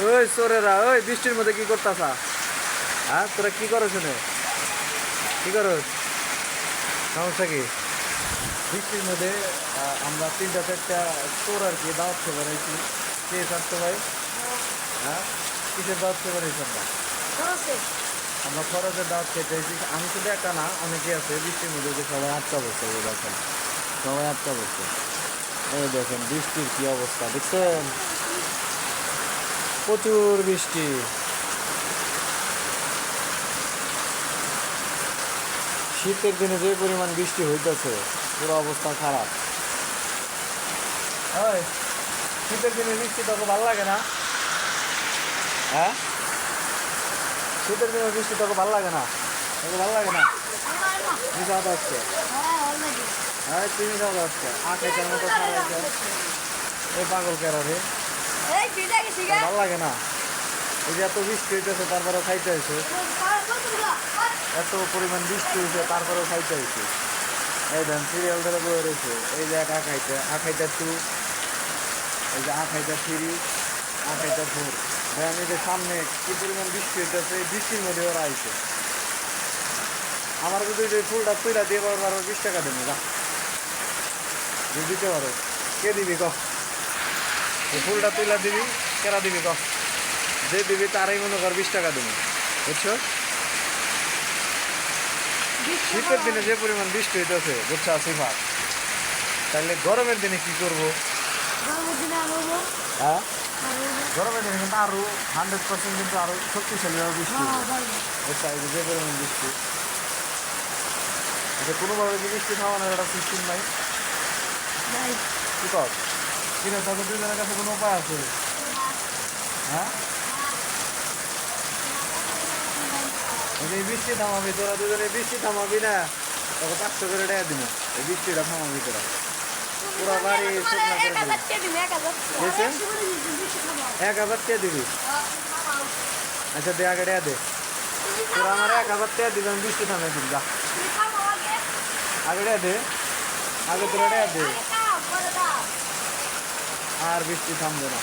ওই চোরেরা, ওই বৃষ্টির মধ্যে কি করতাছা? হ্যাঁ, তোরা কি করছ নে? কি করছ? সমস্যা কি? বৃষ্টির মধ্যে আমরা 3টা 4টা চোর আর কি দাওয়াত খেয়ে বেড়াইছি। কে স্বাস্থ্য ভাই? হ্যাঁ, কিসের দাওয়াত খেয়ে বেড়াইছি আমরা? আমরা খরচের দাওয়াত খেতে চাইছি। আমি শুধু একটা না, অনেকে আছে বৃষ্টির মধ্যে যে সবাই আটকা বসছে। এই দেখেন, সবাই আটকা বসছে। এই দেখেন বৃষ্টির কি অবস্থা দেখছেন? প্রচুর বৃষ্টি। শীতের দিনে যে পরিমাণ বৃষ্টি হইতেছে, পুরো অবস্থা খারাপ। ওই শীতের দিনে বৃষ্টি তোকে ভালো লাগে না? হ্যাঁ, শীতের দিনে বৃষ্টি তোকে ভালো লাগে না? তোকে ভালো লাগে না? মিশা হচ্ছে। হ্যাঁ, তুই মিশা হচ্ছে। আঁকাইটার মতো খাওয়াইছে। এই পাগল কেরা রে, ভালো লাগে না? এই যে এত বৃষ্টি হইতেছে তারপরেও খাইতে হয়েছে। এত পরিমাণ বৃষ্টি হয়েছে তারপরেও খাইতে হয়েছে। এই দেন সিরিয়াল ধরে বয়ে রয়েছে। এই যে এক আখাইটা 2, এই যে আখাইটা 3, আখাইটা 4। দেন এই যে সামনে কি পরিমাণ বৃষ্টি হইতেছে, এই বৃষ্টির মধ্যে ওরা আইছে। আমার যদি এই ফুলটা তুইলা দিয়ে পারো 20 টাকা দেবে, যা যদি দিতে পারো। কে দিবি ক? এই ফুলটা তুইলা দিবি, কেরা দিবি ক? যে দিবি তারাই মনে কর 20 টাকা দেবে, বুঝছো? শীতের দিনে যে পরিমাণ বৃষ্টি হইতেছে, বুঝছো আসিফাত, তাহলে গরমের দিনে কি করবো? হ্যাঁ, গরমের দিনে কিন্তু আরো 100% কিন্তু আরো শক্তিশালী হবে বৃষ্টি। বুঝছো, এই যে পরিমাণ বৃষ্টি, এটা কোনোভাবে কি বৃষ্টি থামানোর একটা সিস্টেম নাই? কি কর কিনে তাদের দুজনের কাছে কোনো উপায় আছে? হ্যাঁ, এই বৃষ্টি থামাবি তোরা দুজনে, বৃষ্টি থামাবি না তোকে 500 করে টাকা দিব। এই বৃষ্টিটা থামাবি তোরা, পুরো বাড়ি শুকনা করে দিবি। 1000 টাকা দিবি? আচ্ছা দে, আগে টাকা দে। তোরা আমার 1000 টাকা দিবি, আমি বৃষ্টি থামাই দিবি। যা আগে টাকা দে, আগে তোরা টাকা দে। আর বৃষ্টি থামবে না।